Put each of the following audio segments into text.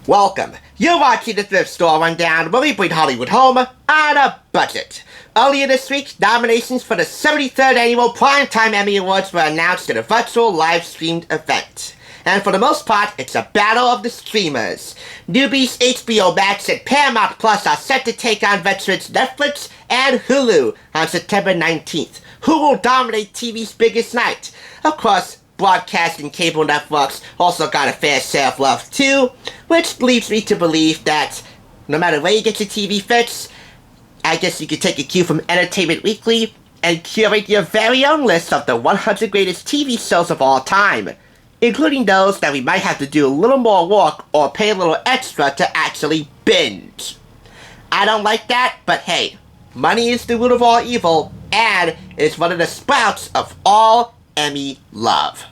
Welcome. You're watching the Thrift Store Rundown, where we bring Hollywood home on a budget. Earlier this week, nominations for the 73rd Annual Primetime Emmy Awards were announced in a virtual live-streamed event. And for the most part, it's a battle of the streamers. Newbies HBO Max and Paramount Plus are set to take on veterans Netflix and Hulu on September 19th. Who will dominate TV's biggest night? Of course, broadcast and cable networks also got a fair share of love too, which leads me to believe that no matter where you get your TV fix, I guess you could take a cue from Entertainment Weekly and curate your very own list of the 100 greatest TV shows of all time, including those that we might have to do a little more work or pay a little extra to actually binge. I don't like that, but hey, money is the root of all evil, and is one of the sprouts of all Emmy love.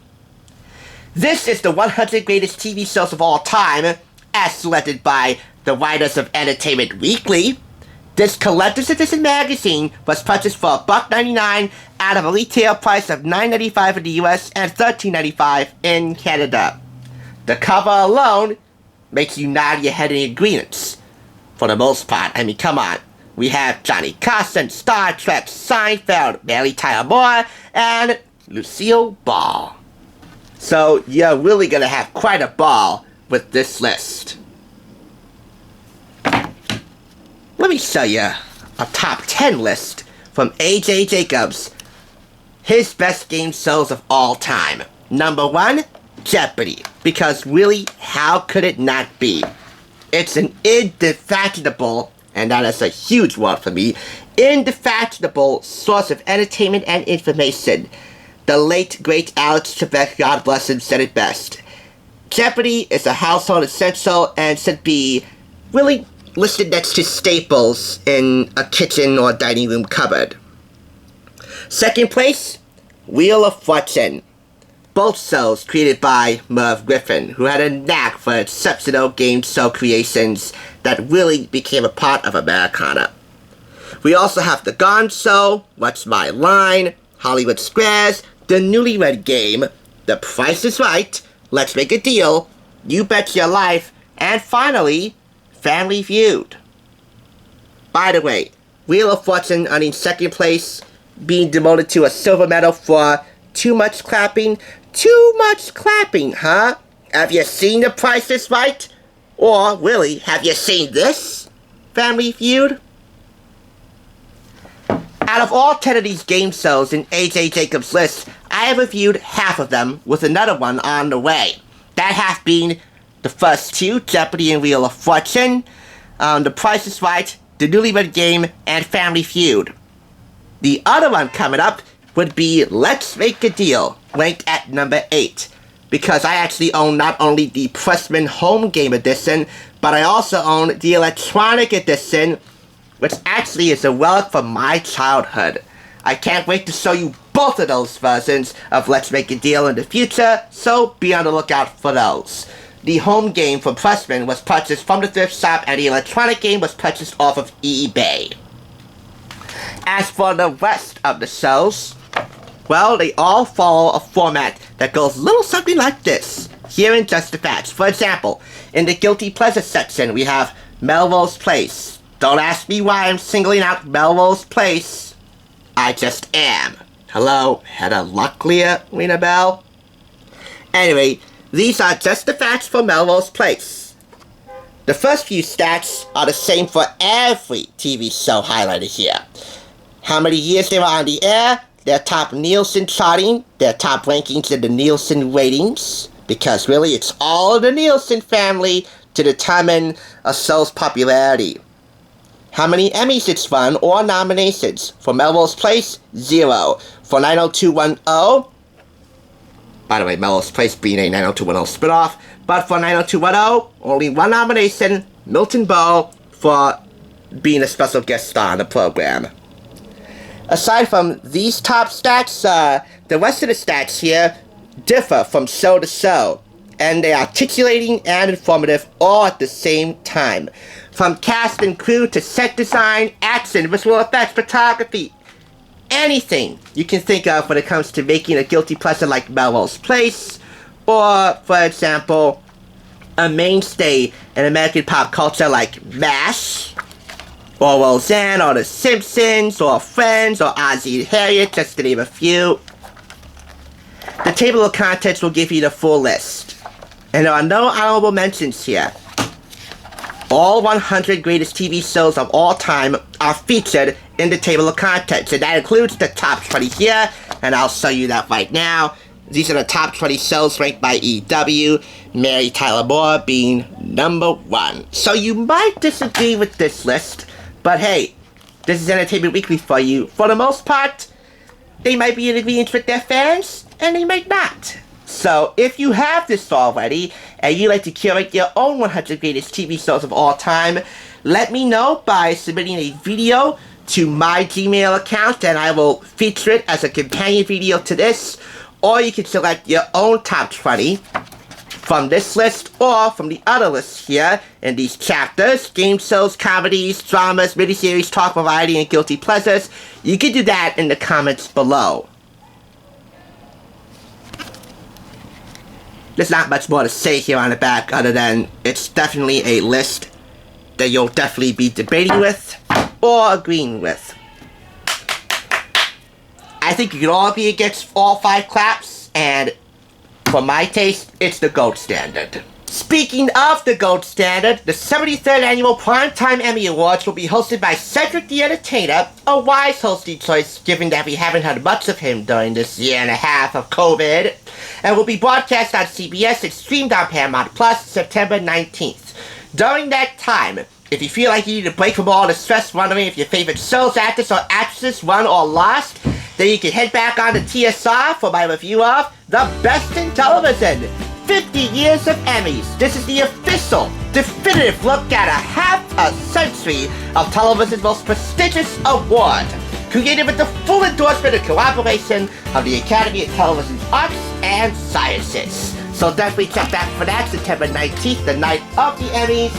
This is the 100 greatest TV shows of all time, as selected by the writers of Entertainment Weekly. This collector's edition magazine was purchased for $1.99 out of a retail price of $9.95 in the US and $13.95 in Canada. The cover alone makes you nod your head in agreement. For the most part, I mean, come on. We have Johnny Carson, Star Trek, Seinfeld, Mary Tyler Moore, and Lucille Ball. So you're really gonna have quite a ball with this list. Let me show you a top 10 list from A.J. Jacobs, his best game shows of all time. Number 1, Jeopardy, because really, how could it not be? It's an indefatigable, and that is a huge word for me, indefatigable source of entertainment and information. The late, great Alex Trebek, God bless him, said it best. Jeopardy is a household essential and should be really listed next to staples in a kitchen or dining room cupboard. Second place, Wheel of Fortune. Both shows created by Merv Griffin, who had a knack for exceptional game show creations that really became a part of Americana. We also have The Gone Show, What's My Line, Hollywood Squares, The Newlywed Game, The Price is Right, Let's Make a Deal, You Bet Your Life, and finally, Family Feud. By the way, Wheel of Fortune earning second place, being demoted to a silver medal for too much clapping. Too much clapping, huh? Have you seen The Price is Right? Or, really, have you seen this? Family Feud? Out of all 10 of these game shows in A.J. Jacobs' list, I have reviewed half of them with another one on the way. That half being the first two, Jeopardy and Wheel of Fortune, The Price is Right, The Newlywed Game, and Family Feud. The other one coming up would be Let's Make a Deal, ranked at number 8, because I actually own not only the Pressman Home Game Edition, but I also own the Electronic Edition, which actually is a relic from my childhood. I can't wait to show you both of those versions of Let's Make a Deal in the future, so be on the lookout for those. The home game from Pressman was purchased from the thrift shop, and the electronic game was purchased off of eBay. As for the rest of the shows, well, they all follow a format that goes a little something like this. Here in Just the Facts. For example, in the Guilty Pleasure section, we have Melrose Place. Don't ask me why I'm singling out Melrose Place. I just am. Hello, Hedda Locklear, ring a bell? Anyway, these are just the facts for Melrose Place. The first few stats are the same for every TV show highlighted here. How many years they were on the air, their top Nielsen charting, their top rankings in the Nielsen ratings, because really it's all the Nielsen family to determine a show's popularity. How many Emmys it's won or nominations. For Melrose Place, 0. For 90210, by the way, Melrose Place being a 90210 spinoff, but for 90210, only 1 nomination, Milton Berle, for being a special guest star on the program. Aside from these top stats, the rest of the stats here differ from show to show, and they are articulating and informative all at the same time. From cast and crew to set design, action, visual effects, photography, anything you can think of when it comes to making a guilty pleasure like Melrose Place, or, for example, a mainstay in American pop culture like MASH, or Roseanne, or The Simpsons, or Friends, or Ozzie and Harriet, just to name a few. The table of contents will give you the full list. And there are no honorable mentions here. All 100 greatest TV shows of all time are featured in the table of contents, and that includes the top 20 here, and I'll show you that right now. These are the top 20 shows ranked by EW, Mary Tyler Moore being number 1. So you might disagree with this list, but hey, this is Entertainment Weekly for you. For the most part, they might be in agreement with their fans, and they might not. So if you have this already, and you'd like to curate your own 100 greatest TV shows of all time, let me know by submitting a video to my Gmail account, and I will feature it as a companion video to this. Or you can select your own top 20 from this list or from the other lists here in these chapters: game shows, comedies, dramas, miniseries, talk variety, and guilty pleasures. You can do that in the comments below. There's not much more to say here on the back other than it's definitely a list that you'll definitely be debating with or agreeing with. I think you can all be against all 5 claps, and for my taste, it's the gold standard. Speaking of the gold standard, the 73rd Annual Primetime Emmy Awards will be hosted by Cedric the Entertainer, a wise hosting choice given that we haven't had much of him during this year and a half of COVID, and will be broadcast on CBS and streamed on Paramount Plus September 19th. During that time, if you feel like you need a break from all the stress wondering if your favorite shows, actors, or actresses won or lost, then you can head back on to TSR for my review of The Best in Television, 50 Years of Emmys. This is the official, definitive look at a half a century of television's most prestigious award, created with the full endorsement and cooperation of the Academy of Television's Arts and Sciences. So definitely check back for that, September 19th, the night of the Emmys.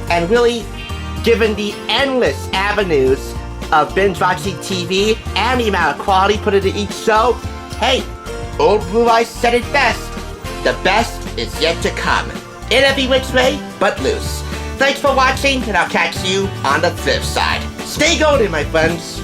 And really, given the endless avenues of binge-watching TV and the amount of quality put into each show, hey, Old Blue Eyes said it best. The best is yet to come. In every which way but loose. Thanks for watching, and I'll catch you on the thrift side. Stay golden, my friends.